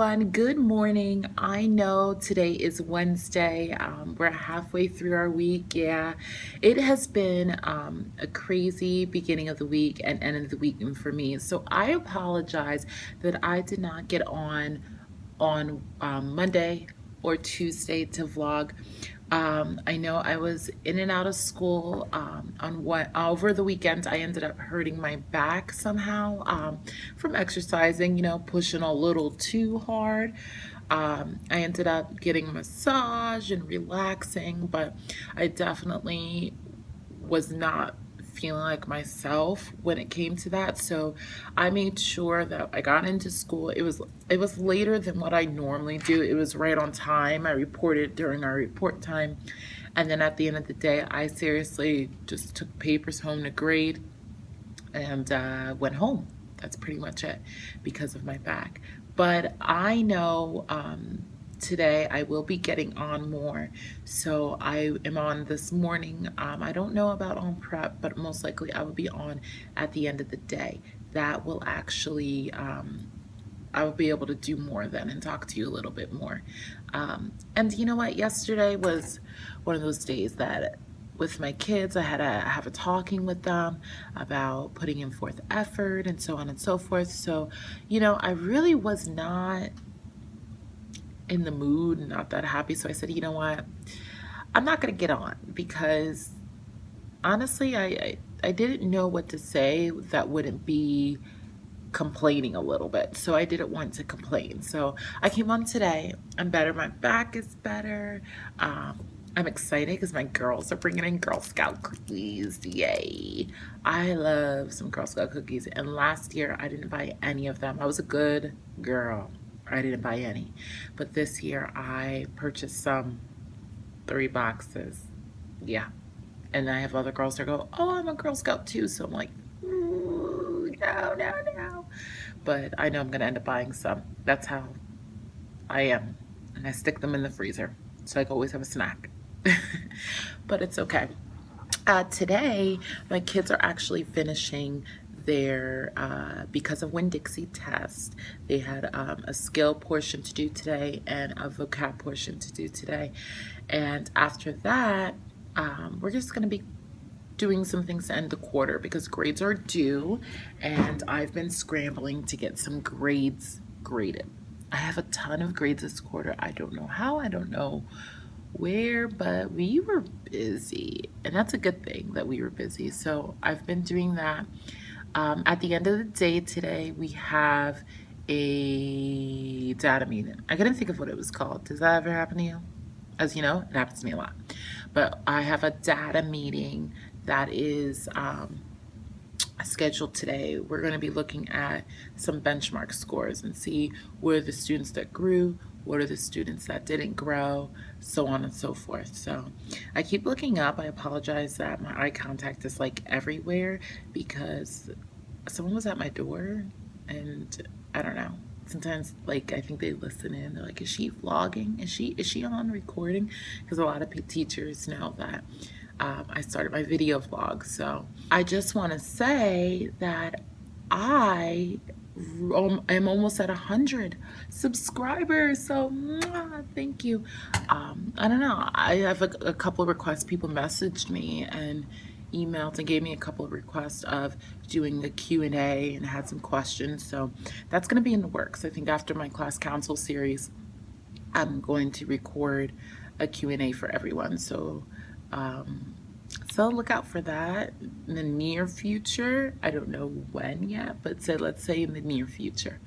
everyone. Good morning. I know today is Wednesday. We're halfway through our week. Yeah, it has been a crazy beginning of the week and end of the week for me. So I apologize that I did not get on Monday or Tuesday to vlog. I know I was in and out of school on what over the weekend. I ended up hurting my back somehow from exercising, pushing a little too hard. I ended up getting a massage and relaxing, but I definitely was not feeling like myself when it came to that. So I made sure that I got into school. It was later than what I normally do. It was right on time. I reported during our report time. And then at the end of the day, I seriously just took papers home to grade and went home. That's pretty much it because of my back. But I know today I will be getting on more. So I am on this morning. I don't know about on prep, but most likely I will be on at the end of the day. That will actually, I will be able to do more then and talk to you a little bit more. And you know what? Yesterday was one of those days that with my kids, I had to have a talking with them about putting in forth effort and so on and so forth. So, I really was not in the mood, not that happy. So I said, you know what? I'm not going to get on because honestly, I didn't know what to say that wouldn't be complaining a little bit. So I didn't want to complain. So I came on today. I'm better. My back is better. I'm excited because my girls are bringing in Girl Scout cookies. Yay. I love some Girl Scout cookies. And last year I didn't buy any of them. I was a good girl. I didn't buy any. But this year I purchased some, 3 boxes. Yeah. And I have other girls that go, oh, I'm a Girl Scout too. So I'm like, ooh, no, no, no. But I know I'm going to end up buying some. That's how I am. And I stick them in the freezer. So I can always have a snack. But it's okay. Today, my kids are actually finishing their, because of Winn-Dixie test, they had a skill portion to do today and a vocab portion to do today. And after that, we're just going to be doing some things to end the quarter because grades are due and I've been scrambling to get some grades graded. I have a ton of grades this quarter. I don't know how, I don't know where, but we were busy, and that's a good thing that we were busy. So I've been doing that. At the end of the day today, we have a data meeting. I couldn't think of what it was called. Does that ever happen to you? As you know, it happens to me a lot. But I have a data meeting that is scheduled today. We're going to be looking at some benchmark scores and see where the students that grew, what are the students that didn't grow, so on and so forth. So I keep looking up. I apologize that my eye contact is like everywhere because someone was at my door and I don't know. Sometimes like I think they listen in. They're like, is she vlogging? Is she on recording? Because a lot of teachers know that I started my video vlog. So I just want to say that I am almost at 100 subscribers. So thank you. I don't know. I have a couple of requests. People messaged me and emailed and gave me a couple of requests of doing a Q&A and had some questions. So that's going to be in the works. I think after my class council series, I'm going to record a Q&A for everyone. So so look out for that in the near future. I don't know when yet, but let's say in the near future.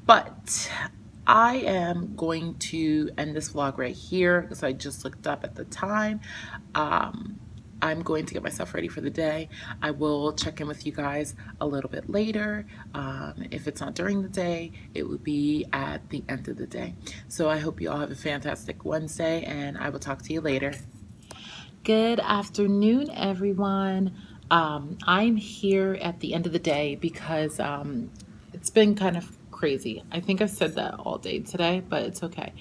But I am going to end this vlog right here because I just looked up at the time. I'm going to get myself ready for the day. I will check in with you guys a little bit later. If it's not during the day, it will be at the end of the day. So I hope you all have a fantastic Wednesday, and I will talk to you later. Good afternoon, everyone. I'm here at the end of the day because it's been kind of crazy. I think I said that all day today, but it's okay.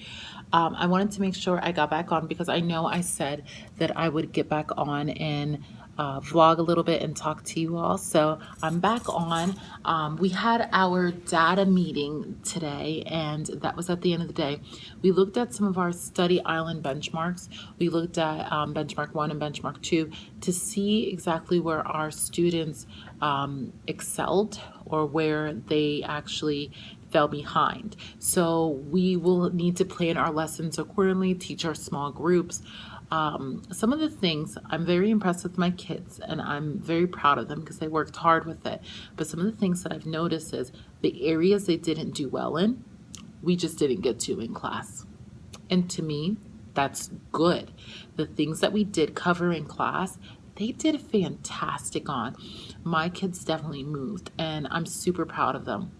I wanted to make sure I got back on because I know I said that I would get back on and vlog a little bit and talk to you all. So I'm back on. We had our data meeting today, and that was at the end of the day. We looked at some of our study island benchmarks. We looked at benchmark 1 and benchmark 2 to see exactly where our students excelled or where they actually fell behind. So we will need to plan our lessons accordingly, teach our small groups. Some of the things, I'm very impressed with my kids and I'm very proud of them because they worked hard with it. But some of the things that I've noticed is the areas they didn't do well in, we just didn't get to in class. And to me, that's good. The things that we did cover in class, they did fantastic on. My kids definitely moved, and I'm super proud of them.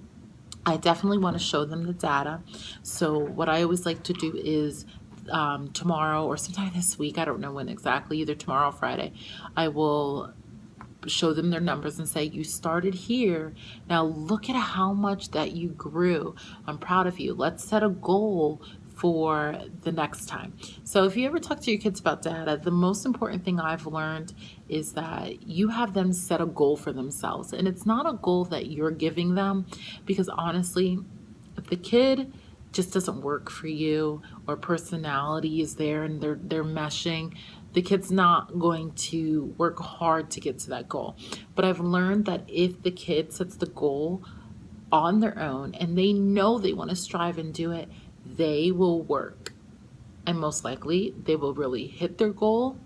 I definitely want to show them the data. So what I always like to do is tomorrow or sometime this week, I don't know when exactly, either tomorrow or Friday, I will show them their numbers and say, you started here. Now look at how much that you grew. I'm proud of you. Let's set a goal for the next time. So if you ever talk to your kids about data, the most important thing I've learned is that you have them set a goal for themselves. And it's not a goal that you're giving them, because honestly, if the kid just doesn't work for you or personality is there and they're meshing, the kid's not going to work hard to get to that goal. But I've learned that if the kid sets the goal on their own and they know they want to strive and do it, they will work. And most likely they will really hit their goal,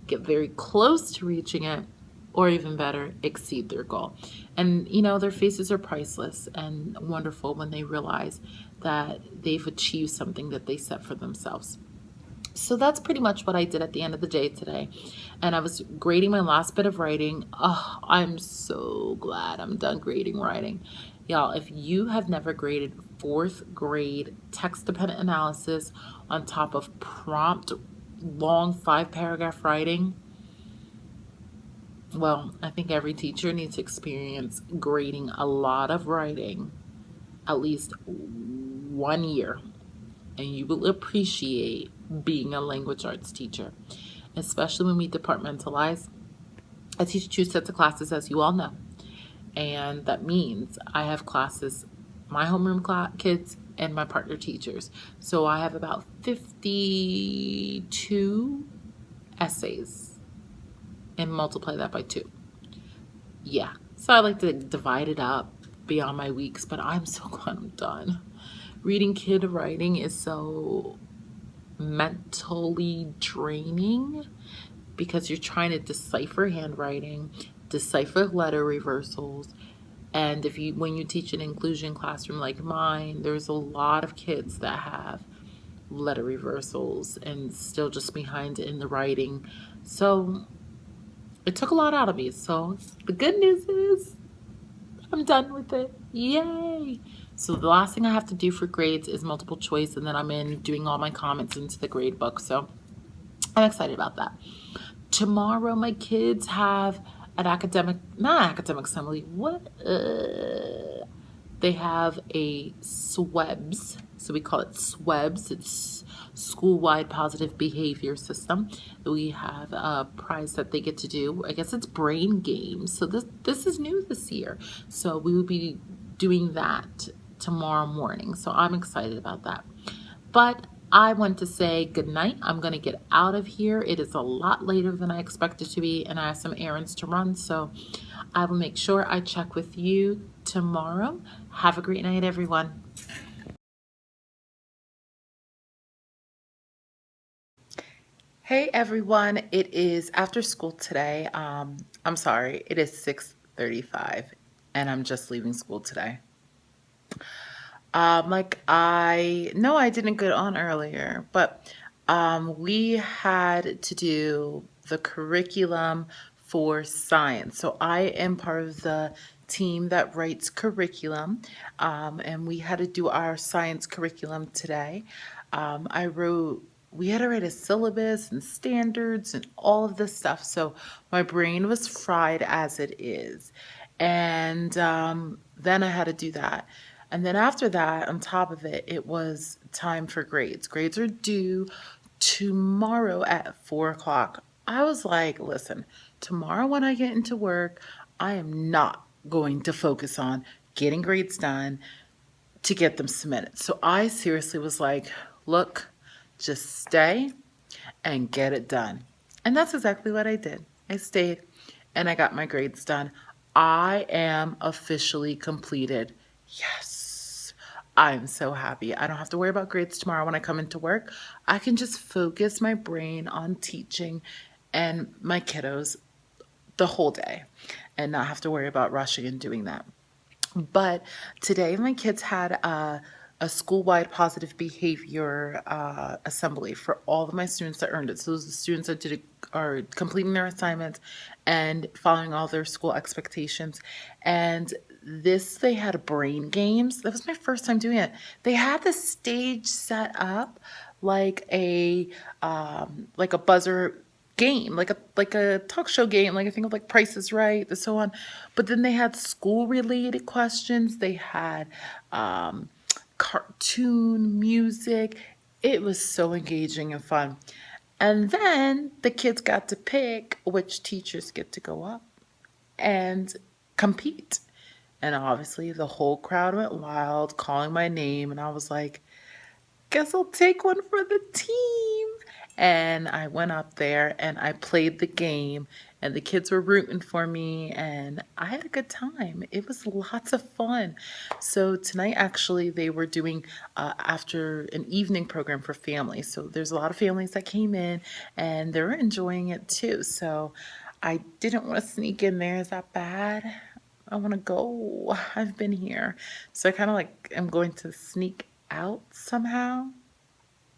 get very close to reaching it, or even better, exceed their goal. And you know, their faces are priceless and wonderful when they realize that they've achieved something that they set for themselves. So that's pretty much what I did at the end of the day today. And I was grading my last bit of writing. Oh, I'm so glad I'm done grading writing. Y'all, if you have never graded fourth grade text-dependent analysis on top of prompt, long 5-paragraph writing, well, I think every teacher needs to experience grading a lot of writing at least 1 year, and you will appreciate being a language arts teacher, especially when we departmentalize. I teach 2 sets of classes, as you all know, and that means I have classes, my homeroom kids and my partner teachers. So I have about 52 essays and multiply that by 2. Yeah, so I like to divide it up beyond my weeks, but I'm so glad I'm done. Reading kid writing is so mentally draining because you're trying to decipher handwriting, decipher letter reversals, and when you teach an inclusion classroom like mine, there's a lot of kids that have letter reversals and still just behind in the writing. So it took a lot out of me. So the good news is I'm done with it. Yay! So the last thing I have to do for grades is multiple choice, and then I'm in doing all my comments into the grade book. So I'm excited about that. Tomorrow my kids have an not academic assembly. What? They have a SWEBS. So we call it SWEBS. It's school-wide positive behavior system. We have a prize that they get to do. I guess it's brain games. So this is new this year. So we will be doing that tomorrow morning. So I'm excited about that. But I want to say good night. I'm going to get out of here. It is a lot later than I expected to be, and I have some errands to run. So I will make sure I check with you tomorrow. Have a great night, everyone. Hey everyone, it is after school today. I'm sorry, it is 6:35 and I'm just leaving school today. Like I know I didn't get on earlier, but we had to do the curriculum for science. So I am part of the team that writes curriculum, and we had to do our science curriculum today. We had to write a syllabus and standards and all of this stuff. So my brain was fried as it is. And then I had to do that. And then after that, on top of it, it was time for grades. Grades are due tomorrow at 4 o'clock. I was like, listen, tomorrow when I get into work, I am not going to focus on getting grades done to get them submitted. So I seriously was like, look, just stay and get it done. And that's exactly what I did. I stayed and I got my grades done. I am officially completed. Yes. I'm so happy. I don't have to worry about grades tomorrow when I come into work. I can just focus my brain on teaching and my kiddos the whole day and not have to worry about rushing and doing that. But today, my kids had a school-wide positive behavior assembly for all of my students that earned it. So those are the students that are completing their assignments and following all their school expectations. And they had brain games. That was my first time doing it. They had the stage set up like a buzzer game, like a talk show game, like I think of like Price is Right, and so on. But then they had school related questions. They had cartoon music. It was so engaging and fun. And then the kids got to pick which teachers get to go up and compete. And obviously the whole crowd went wild, calling my name, and I was like, guess I'll take one for the team. And I went up there and I played the game, and the kids were rooting for me, and I had a good time. It was lots of fun. So tonight, actually, they were doing after an evening program for families. So there's a lot of families that came in, and they're enjoying it too. So I didn't want to sneak in there. Is that bad? I want to go. I've been here. So I kind of like am going to sneak out somehow.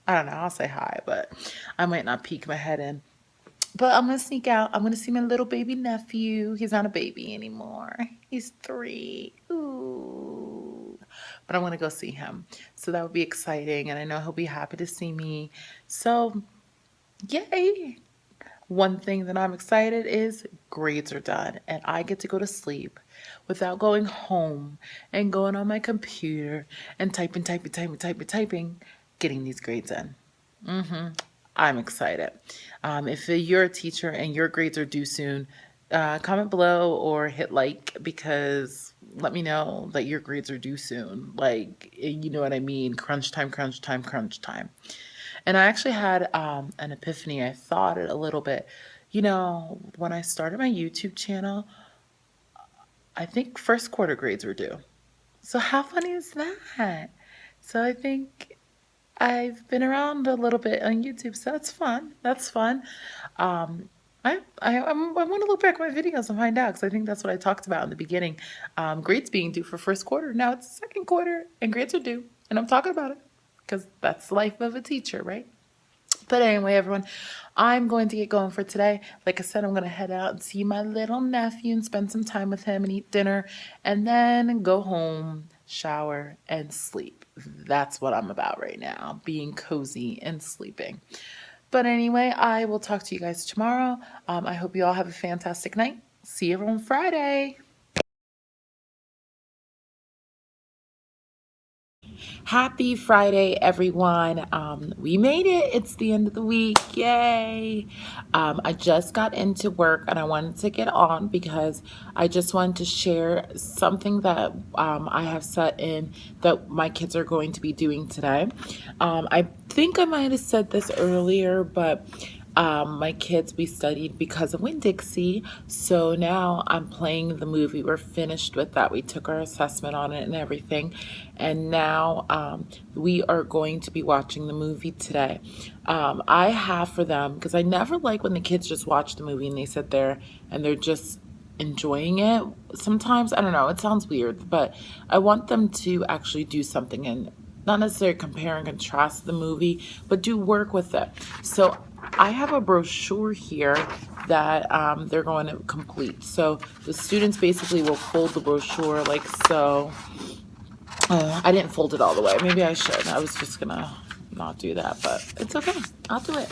I don't know. I'll say hi, but I might not peek my head in. But I'm going to sneak out. I'm going to see my little baby nephew. He's not a baby anymore. He's 3. Ooh. But I'm going to go see him. So that would be exciting. And I know he'll be happy to see me. So, yay. One thing that I'm excited is grades are done and I get to go to sleep without going home and going on my computer and typing, getting these grades in. I'm excited. If you're a teacher and your grades are due soon, comment below or hit like, because let me know that your grades are due soon. Like, you know what I mean? Crunch time, crunch time, crunch time. And I actually had an epiphany. I thought it a little bit. You know, when I started my YouTube channel, I think first quarter grades were due. So how funny is that? So I think I've been around a little bit on YouTube, so that's fun. That's fun. I want to look back at my videos and find out, because I think that's what I talked about in the beginning. Grades being due for first quarter. Now it's second quarter and grades are due, and I'm talking about it because that's the life of a teacher, right? But anyway, everyone, I'm going to get going for today. Like I said, I'm going to head out and see my little nephew and spend some time with him and eat dinner, and then go home, shower, and sleep. That's what I'm about right now, being cozy and sleeping. But anyway, I will talk to you guys tomorrow. I hope you all have a fantastic night. See you on Friday. Happy Friday, everyone. We made it. It's the end of the week. Yay. I just got into work and I wanted to get on because I just wanted to share something that I have set in that my kids are going to be doing today. I think I might have said this earlier, but my kids, we studied Because of Winn-Dixie, so now I'm playing the movie. We're finished with that. We took our assessment on it and everything, and now we are going to be watching the movie today. I have for them, because I never like when the kids just watch the movie and they sit there and they're just enjoying it. Sometimes, I don't know, it sounds weird, but I want them to actually do something and not necessarily compare and contrast the movie, but do work with it. So I have a brochure here that they're going to complete. So the students basically will fold the brochure like so. I didn't fold it all the way. Maybe I should. I was just gonna not do that, but it's okay. I'll do it.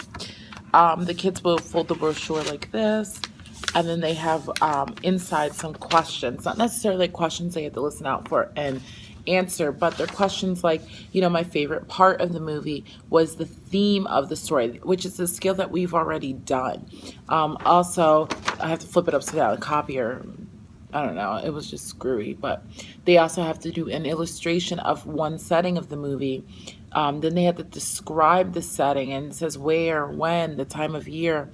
The kids will fold the brochure like this, and then they have inside some questions, not necessarily questions they have to listen out for and answer, but they're questions like, my favorite part of the movie was the theme of the story, which is a skill that we've already done. Also, I have to flip it upside down and copier. I don't know, it was just screwy, but they also have to do an illustration of one setting of the movie. Then they have to describe the setting, and it says where, when, the time of year,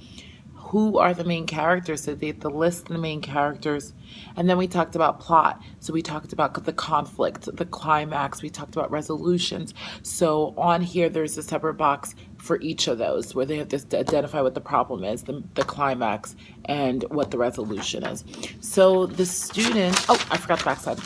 who are the main characters. So they have to list the main characters. And then we talked about plot. So we talked about the conflict, the climax. We talked about resolutions. So on here, there's a separate box for each of those where they have to identify what the problem is, the climax, and what the resolution is. So the student, oh, I forgot the backside.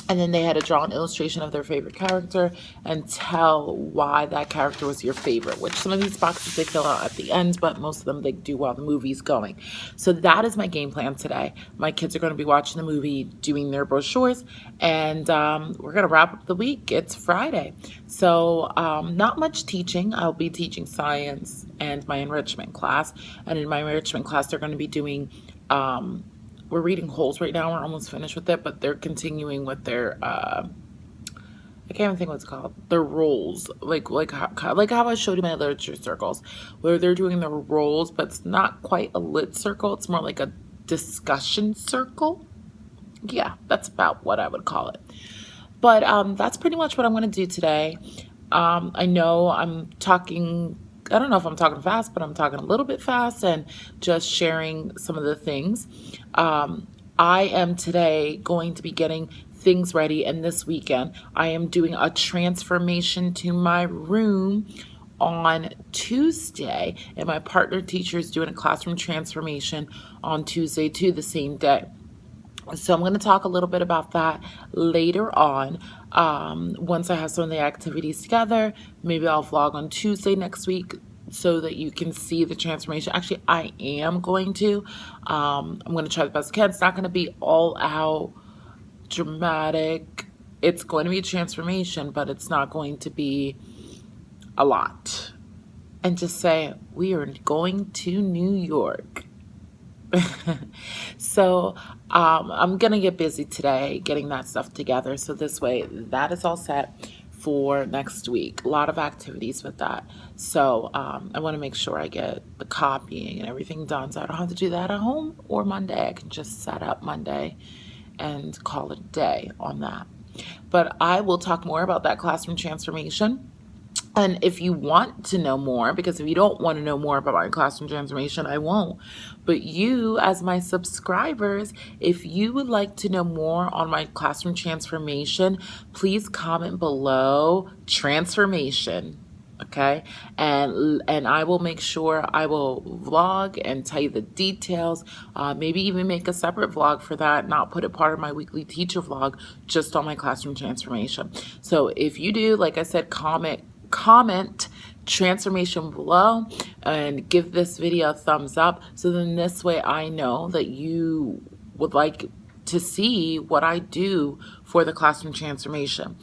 And then they had to draw an illustration of their favorite character and tell why that character was your favorite, which some of these boxes they fill out at the end, but most of them they do while the movie's going. So that is my game plan today. My kids are going to be watching the movie, doing their brochures, and we're going to wrap up the week. It's Friday. So not much teaching. I'll be teaching science and my enrichment class. And in my enrichment class, they're going to be doing... we're reading Holes right now. We're almost finished with it, but they're continuing with their I can't even think what it's called. Their roles, like how I showed you my literature circles, where they're doing their roles, but it's not quite a lit circle. It's more like a discussion circle. Yeah, that's about what I would call it. But that's pretty much what I'm going to do today. I know I'm talking. I don't know if I'm talking fast, but I'm talking a little bit fast and just sharing some of the things. I am today going to be getting things ready, and this weekend I am doing a transformation to my room on Tuesday, and my partner teacher is doing a classroom transformation on Tuesday too, the same day. So I'm going to talk a little bit about that later on. Once I have some of the activities together, maybe I'll vlog on Tuesday next week so that you can see the transformation. Actually, I am going to. I'm going to try the best I can. It's not going to be all out dramatic. It's going to be a transformation, but it's not going to be a lot. And just say, we are going to New York. So I'm gonna get busy today getting that stuff together, so this way that is all set for next week. A lot of activities with that, so I want to make sure I get the copying and everything done, so I don't have to do that at home, or Monday I can just set up Monday and call it a day on that. But I will talk more about that classroom transformation. And if you want to know more, because if you don't want to know more about my classroom transformation, I won't. But you, as my subscribers, if you would like to know more on my classroom transformation, please comment below transformation. Okay, and I will make sure I will vlog and tell you the details, maybe even make a separate vlog for that, not put it part of my weekly teacher vlog, just on my classroom transformation. So if you do, like I said, comment transformation below and give this video a thumbs up, so then this way I know that you would like to see what I do for the classroom transformation.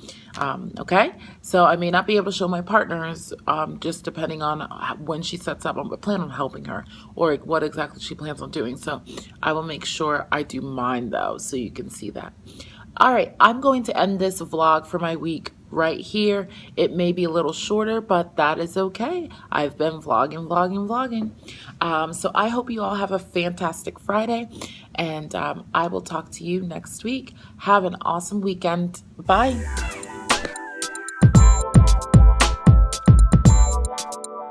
Okay, so I may not be able to show my partners, just depending on when she sets up. I plan on helping her, or what exactly she plans on doing. So I will make sure I do mine though, so you can see that. All right, I'm going to end this vlog for my week right here. It may be a little shorter, but that is okay. I've been vlogging. So I hope you all have a fantastic Friday, and I will talk to you next week. Have an awesome weekend. Bye.